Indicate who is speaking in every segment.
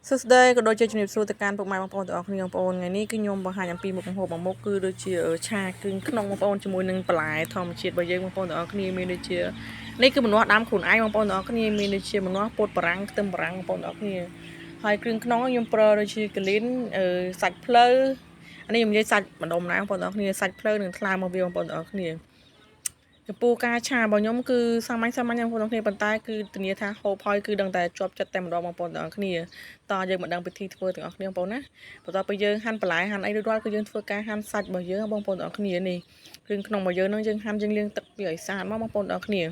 Speaker 1: សួស្តីក៏ដូចជាជំរាបសួរទៅកាន់ពុកម៉ែបងប្អូនទាំងអស់គ្នាបងប្អូនថ្ងៃនេះគឺខ្ញុំបង្ហាញអំពីមុខម្ហូបមួយមុខគឺដូចជាឆាគ្រឿងក្នុងបងប្អូនជាមួយនឹងបន្លែធម្មជាតិរបស់យើងបងប្អូនទាំងអស់គ្នាមានដូចជានេះគឺម្នាស់ដើមខ្លួនឯងបងប្អូនទាំងអស់គ្នាមានដូចជាម្នាស់ពោតបារាំងខ្ទឹមបារាំងបងប្អូនទាំងអស់គ្នាហើយគ្រឿងក្នុងខ្ញុំប្រើដូចជាកាលីនសាច់ភ្លៅអានេះខ្ញុំនិយាយសាច់ម្ដុំណាបងប្អូនទាំងអស់គ្នាសាច់ភ្លៅនិងថ្លើមមកវាបងប្អូនទាំងអស់គ្នាចំពោះការឆារបស់ខ្ញុំគឺសាមញ្ញបងប្អូនទាំងគ្នាប៉ុន្តែគឺធានាថាហូបហើយគឺដឹងតែជាប់ចិត្តតែម្ដងបងប្អូនទាំងអស់គ្នាតើយើងមិនដឹងពិធីធ្វើទាំងអស់គ្នាបងប្អូនណាបន្ទាប់ពីយើងហាន់បន្លែហាន់អីរួចរាល់គឺយើងធ្វើការហាន់សាច់របស់យើងបងប្អូនទាំងអស់គ្នានេះគ្រឿងក្នុងរបស់យើងនឹងយើងហាន់យើងលាងទឹកវាឲ្យស្អាតមកបងប្អូនទាំងអស់គ្នា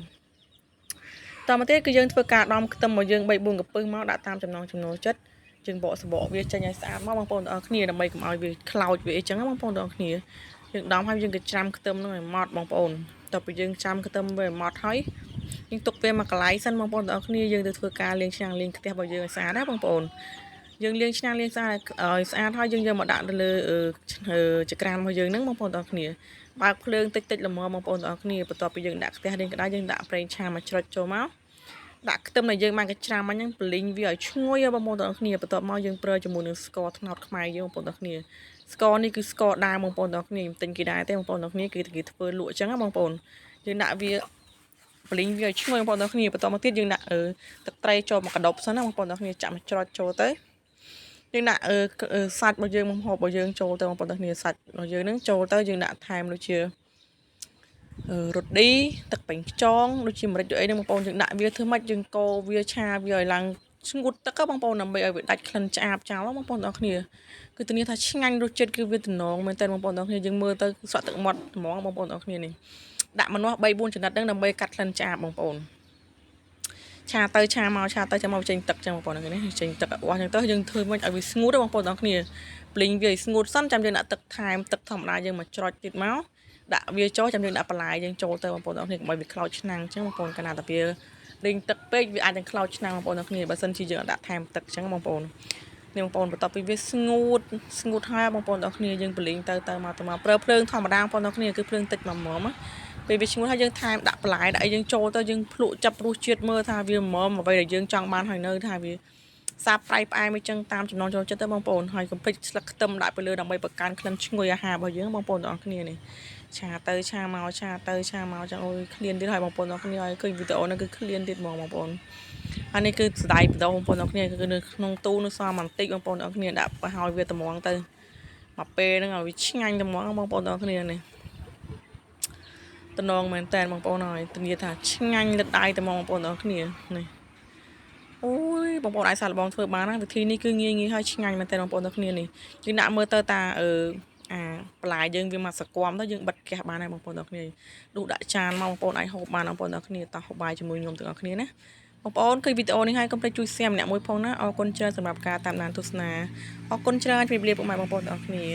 Speaker 1: តមកទៀតគឺយើងធ្វើការដំខ្ទឹមរបស់យើង3 4កំពឹសមកដាក់តាមចំណង់ចំណូលចិត្តយើងបកសបកវាចេញឲ្យស្អាតមកបងប្អូនទាំងអស់គ្នាដើម្បីកុំឲ្យវាខ្លោចវាអីចឹងបងប្អូនទាំងអស់គ្នាយើងដំហើយយើងក៏ច្រាំខ្ទឹមនឹងឲ្យម៉ត់បងប្អូនតទៅយើងចាំខ្ទឹមវាម៉ត់ហើយយើងទុកវាមកកន្លែងសិនបងប្អូនទាំងអស់គ្នាយើងទៅធ្វើការលាងឆ្នាំងលាងខ្ទះរបស់យើងឲ្យស្អាតណាបងប្អូនយើងលាងឆ្នាំងលាងស្អាតឲ្យស្អាតហើយយើងយកមកដាក់ទៅលើចក្រានរបស់យើងហ្នឹងបងប្អូនទាំងអស់គ្នាបើកភ្លើងតិចល្មមបងប្អូនទាំងអស់គ្នាបន្ទាប់ពីយើងដាក់ខ្ទះរៀងក្តៅយើងដាក់ប្រេងឆាមកច្រចចូលមកដាក់ខ្ទឹមដែលយើងបានកច្រាំមិញហ្នឹងបលីងវាឲ្យឈ្ងុយបងប្អូនទាំងអស់គ្នាបន្ទាប់មកយើងប្រើជាមួយនឹងស្ករត្នោតខ្មែរយើងបងប្អូនទាំងអស់គ្នាស្ករនេះគឺស្ករដើមបងប្អូនទាំងអស់គ្នាខ្ញុំទិញគេដែរទេបងប្អូនទាំងអស់គ្នាគឺគេធ្វើលក់អញ្ចឹងណាបងប្អូនយើងដាក់វាបលីងវាឲ្យឈ្ងុយបងប្អូនទាំងអស់គ្នាបន្តមកទៀតយើងដាក់ទឹកត្រីចូលមកកដប់សិនណាបងប្អូនទាំងអស់គ្នាចាក់មកច្រត់ចូលទៅយើងដាក់សាច់របស់យើងមកហូបរបស់យើងចូលទៅបងប្អូនទាំងអស់គ្នាសាច់របស់យើងហ្នឹងចូលទៅយើងដាក់ថែមដូចជារ៉ូឌីទឹកប៉េងខ្យងដូចជាម្រេចដូចអីហ្នឹងបងប្អូនយើងដាក់វាធ្វើម៉េចយើងកូរវាឆាវាឲ្យឡើងស្ងួតទឹកបងប្អូនដើម្បីឲ្យវាដាច់ក្លិនឆ្អាបចោលបងប្អូនទាំងអស់គ្នាគឺធានាថាឆ្ងាញ់រសជាតិគឺវាតំណងមែនតើបងប្អូនទាំងអស់គ្នាយើងមើលទៅស្រក់ទឹកមាត់ហ្មងបងប្អូនទាំងអស់គ្នានេះដាក់ម្នាស់3 4ចំណិតហ្នឹងដើម្បីកាត់ក្លិនឆ្អាបបងប្អូនឆាទៅឆាមកចេញទឹកចឹងបងប្អូនហ្នឹងនេះចេញទឹកអស់ចឹងទៅយើងធ្វើមិនឲ្យវាស្ងួតបងប្អូនទាំងអស់គ្នាភ្លេងវាឲ្យស្ងួតសិនចាំយើងដាក់ទឹកថែមទឹកធម្មតាយើងមកច្រោចទៀតមកដាក់វាចូលចាំយើងដាក់បន្លែយើងចូលទៅបងប្អូនទាំងអស់គ្នាកុំឲ្យវាខ្លោចឆ្នាំងចឹងបងប្អូនកាលណាតែវារីងទឹកពេកវាអាចនឹងខ្លោចឆ្នាំងបងប្អូនទាំងអស់គ្នាបើសិនជាយើងអត់ដាក់ថែមទឹកចឹងបងប្អូននេះបងប្អូនបន្ទាប់ពីវាស្ងួតហើយបងប្អូនទាំងអស់គ្នាយើងបលីងទៅមកប្រើភ្លើងធម្មតាបងប្អូនទាំងអស់គ្នាគឺភ្លើងតិចមកណាពេលវាឈ្ងុយហើយយើងថែមដាក់បន្លែដាក់អីយើងចូលទៅយើងភ្លក់ចាប់រសជាតិមើលថាវាម៉មអ្វីដែលយើងចង់បានហើយនៅថាវាសាបប្រៃផ្អែមអញ្ចឹងតាមចំណង់ចំណូលចិត្តទៅបងប្អូនហើយកុំភ្លេចស្លឹកខ្ទឹមដាក់ទៅលើដើម្បីបង្កើនក្លិនឈ្ងុយអាហាររបស់យើងបងប្អូនទាំងអស់គ្នានេះឆាទៅឆាមកចឹងអូយឃ្លានទៀតហើយបងប្អូនទាំងអស់គ្នាឲ្យឃើញវីដេអូហ្នឹងគឺឃ្លានទៀតហ្មងបងប្អូនហើយនេះគឺស្ដាយបដោបងប្អូនទាំងអស់គ្នាគឺនៅក្នុងទូនៅសល់បន្តិចបងប្អូនទាំងអស់គ្នាដាក់ទៅឲ្យវាត្មងទៅមកពេលហ្នឹងឲ្យវាឆ្ងាញ់ត្មងបងប្អូនទាំងអស់គ្នានេះតំណងមែនតើបងប្អូនហើយធានាថាឆ្ងាញ់លិតដៃតែបងប្អូនទាំងអស់គ្នានេះអូយបងប្អូនអាចសាកល្បងធ្វើបានណាវិធីនេះគឺងាយហើយឆ្ងាញ់មែនតើបងប្អូនទាំងគ្នានេះយើងដាក់មើលទៅតាបន្លែយើងវាមកសក្មទៅយើងបិទហ្គាសបានហើយបងប្អូនទាំងគ្នាដួសដាក់ចានមកបងប្អូនអាចហូបបានបងប្អូនទាំងគ្នាតោះហូបបាយជាមួយខ្ញុំទាំងអស់គ្នាណាបងប្អូនឃើញវីដេអូនេះហើយកុំភ្លេចជួយ share ម្នាក់មួយផងណាអរគុណច្រើនសម្រាប់ការតាមដានទស្សនាអរគុណច្រើនជម្រាបលាពុកម៉ែបងប្អូនទាំងអស់គ្នា